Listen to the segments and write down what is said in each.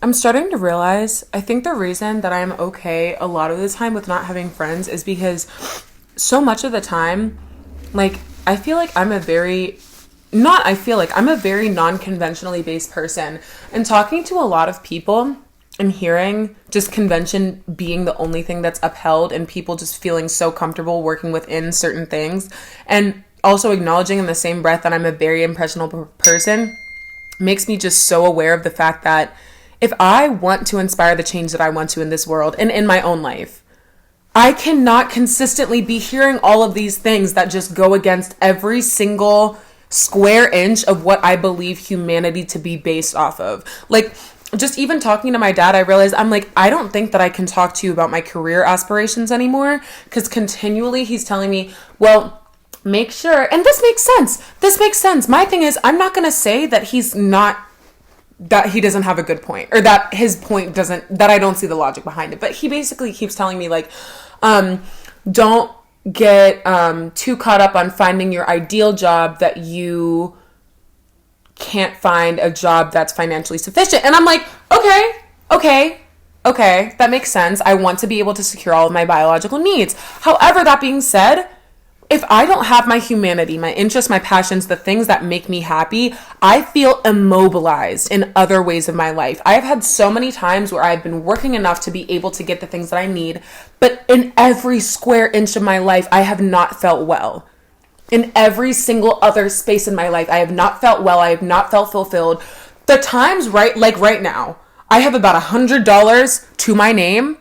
I'm starting to realize, I think the reason that I'm okay a lot of the time with not having friends is because so much of the time, like, I feel like I'm a very, not I feel like, I'm a very non-conventionally based person. And talking to a lot of people and hearing just convention being the only thing that's upheld and people just feeling so comfortable working within certain things, and also acknowledging in the same breath that I'm a very impressionable person, makes me just so aware of the fact that if I want to inspire the change that I want to in this world and in my own life, I cannot consistently be hearing all of these things that just go against every single square inch of what I believe humanity to be based off of. Like, just even talking to my dad, I realized I'm like, I don't think that I can talk to you about my career aspirations anymore, because continually he's telling me, well, make sure, and this makes sense. My thing is, I'm not going to say that that he doesn't have a good point, or that his point that I don't see the logic behind it. But he basically keeps telling me, like, don't get too caught up on finding your ideal job that you can't find a job that's financially sufficient. And I'm like, okay, that makes sense. I want to be able to secure all of my biological needs. However, that being said, if I don't have my humanity, my interests, my passions, the things that make me happy, I feel immobilized in other ways of my life. I've had so many times where I've been working enough to be able to get the things that I need, but in every square inch of my life, I have not felt well. In every single other space in my life, I have not felt well. I have not felt fulfilled. The times, right now, I have about $100 to my name,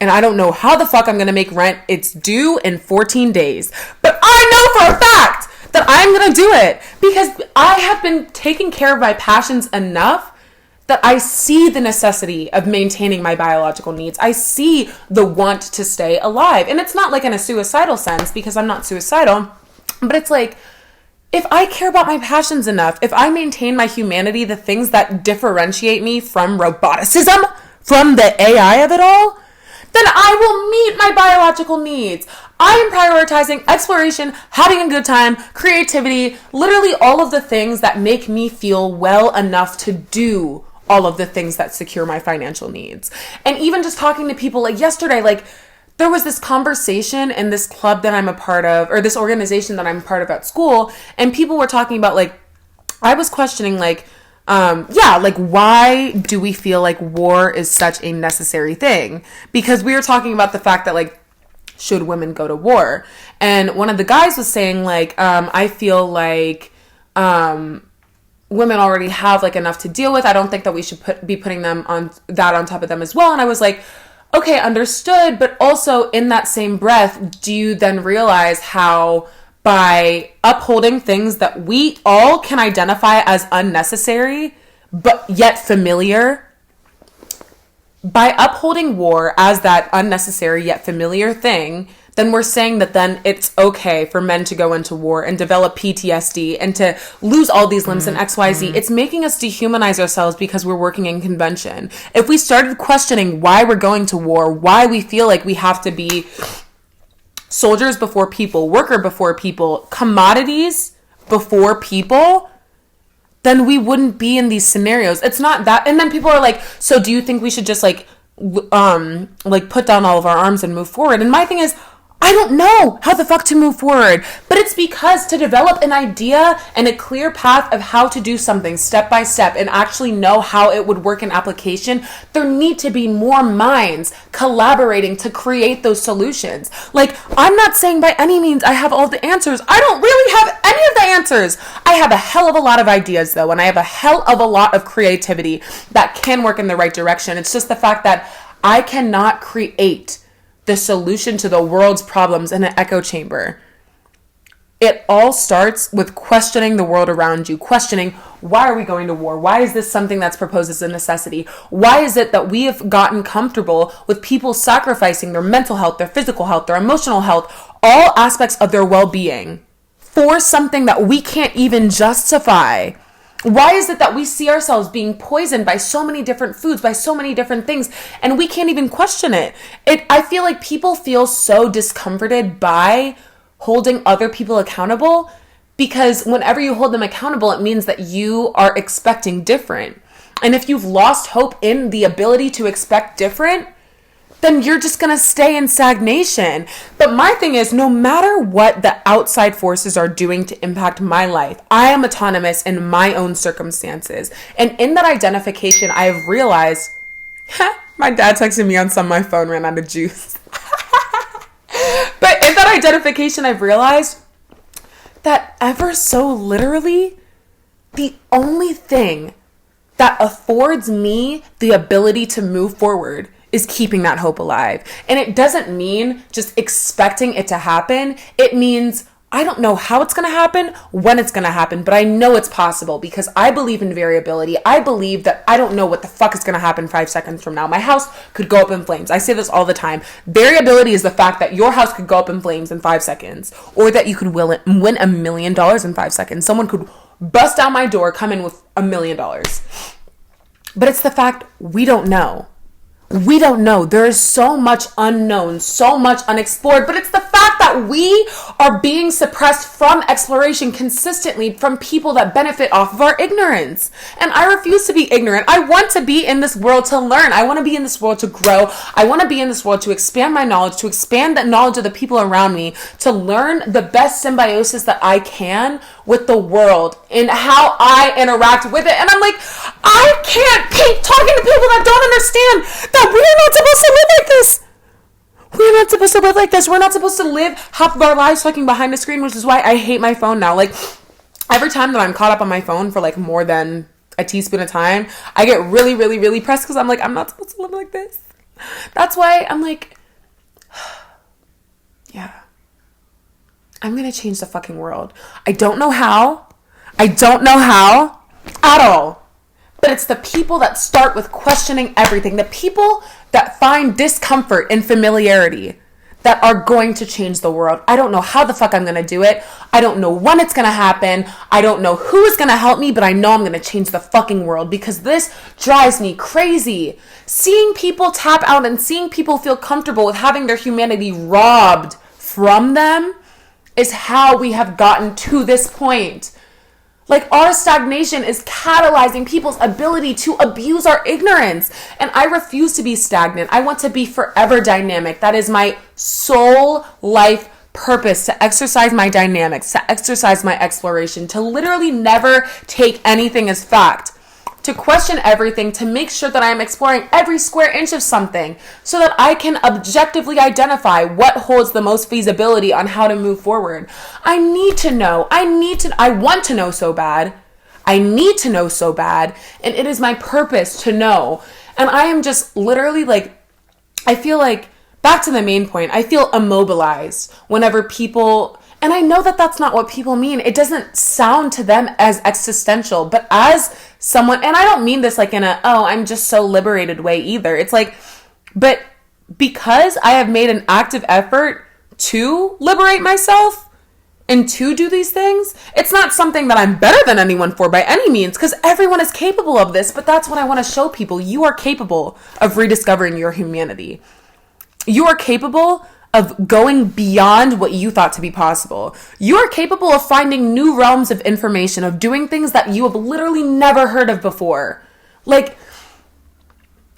and I don't know how the fuck I'm going to make rent. It's due in 14 days. But I know for a fact that I'm going to do it, because I have been taking care of my passions enough that I see the necessity of maintaining my biological needs. I see the want to stay alive. And it's not like in a suicidal sense, because I'm not suicidal, but it's like, if I care about my passions enough, if I maintain my humanity, the things that differentiate me from roboticism, from the AI of it all, then I will meet my biological needs. I am prioritizing exploration, having a good time, creativity, literally all of the things that make me feel well enough to do all of the things that secure my financial needs. And even just talking to people, like yesterday, like there was this conversation in this club that I'm a part of, or this organization that I'm a part of at school, and people were talking about, like, I was questioning, like, like, why do we feel like war is such a necessary thing? Because we were talking about the fact that, like, should women go to war? And one of the guys was saying, like, I feel like women already have, like, enough to deal with. I don't think that we should be putting them on top of them as well. And I was like, okay, understood. But also in that same breath, do you then realize how by upholding things that we all can identify as unnecessary, but yet familiar, by upholding war as that unnecessary yet familiar thing, then we're saying that then it's okay for men to go into war and develop PTSD and to lose all these limbs and XYZ. It's making us dehumanize ourselves because we're working in convention. If we started questioning why we're going to war, why we feel like we have to be soldiers before people, worker before people, commodities before people, then we wouldn't be in these scenarios. It's not that. And then people are like, so do you think we should just like put down all of our arms and move forward? And my thing is, I don't know how the fuck to move forward, but it's because to develop an idea and a clear path of how to do something step by step and actually know how it would work in application, there need to be more minds collaborating to create those solutions. Like, I'm not saying by any means I have all the answers. I don't really have any of the answers. I have a hell of a lot of ideas though, and I have a hell of a lot of creativity that can work in the right direction. It's just the fact that I cannot create the solution to the world's problems in an echo chamber. It all starts with questioning the world around you, questioning, why are we going to war? Why is this something that's proposed as a necessity? Why is it that we have gotten comfortable with people sacrificing their mental health, their physical health, their emotional health, all aspects of their well-being for something that we can't even justify? Why is it that we see ourselves being poisoned by so many different foods, by so many different things, and we can't even question it? I feel like people feel so discomforted by holding other people accountable, because whenever you hold them accountable, it means that you are expecting different. And if you've lost hope in the ability to expect different, then you're just going to stay in stagnation. But my thing is, no matter what the outside forces are doing to impact my life, I am autonomous in my own circumstances. And in that identification, I have realized, my dad texted me on my phone ran out of juice. But in that identification, I've realized that ever so literally, the only thing that affords me the ability to move forward is keeping that hope alive. And it doesn't mean just expecting it to happen. It means I don't know how it's going to happen, when it's going to happen, but I know it's possible because I believe in variability. I believe that I don't know what the fuck is going to happen 5 seconds from now. My house could go up in flames. I say this all the time. Variability is the fact that your house could go up in flames in 5 seconds, or that you could win $1 million in 5 seconds. Someone could bust down my door, come in with $1 million. But it's the fact we don't know. We don't know. There is so much unknown, so much unexplored, but it's the fact that we are being suppressed from exploration consistently from people that benefit off of our ignorance. And I refuse to be ignorant. I want to be in this world to learn. I want to be in this world to grow. I want to be in this world to expand my knowledge, to expand the knowledge of the people around me, to learn the best symbiosis that I can with the world and how I interact with it. And I'm like, I can't keep talking to people that don't understand that we're not supposed to live like this. We're not supposed to live like this. We're not supposed to live half of our lives fucking behind a screen, which is why I hate my phone now. Like, every time that I'm caught up on my phone for like more than a teaspoon of time, I get really, really, really pressed because I'm like, I'm not supposed to live like this. That's why I'm like, yeah, I'm going to change the fucking world. I don't know how. I don't know how at all. But it's the people that start with questioning everything, the people that find discomfort in familiarity that are going to change the world. I don't know how the fuck I'm going to do it. I don't know when it's going to happen. I don't know who is going to help me, but I know I'm going to change the fucking world because this drives me crazy. Seeing people tap out and seeing people feel comfortable with having their humanity robbed from them is how we have gotten to this point. Like, our stagnation is catalyzing people's ability to abuse our ignorance. And I refuse to be stagnant. I want to be forever dynamic. That is my sole life purpose, to exercise my dynamics, to exercise my exploration, to literally never take anything as fact, to question everything, to make sure that I am exploring every square inch of something so that I can objectively identify what holds the most feasibility on how to move forward. I need to know. I want to know so bad. I need to know so bad. And it is my purpose to know. And I am just literally like, I feel like, back to the main point, I feel immobilized whenever people... And I know that that's not what people mean. It doesn't sound to them as existential, but as someone, and I don't mean this like in a, oh, I'm just so liberated way either. It's like, but because I have made an active effort to liberate myself and to do these things, it's not something that I'm better than anyone for by any means, because everyone is capable of this, but that's what I want to show people. You are capable of rediscovering your humanity. You are capable of going beyond what you thought to be possible. You are capable of finding new realms of information, of doing things that you have literally never heard of before. Like,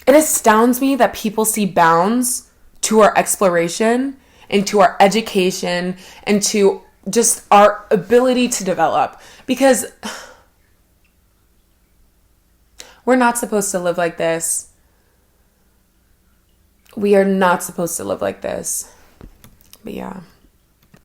it astounds me that people see bounds to our exploration and to our education and to just our ability to develop, because we're not supposed to live like this. We are not supposed to live like this. But yeah.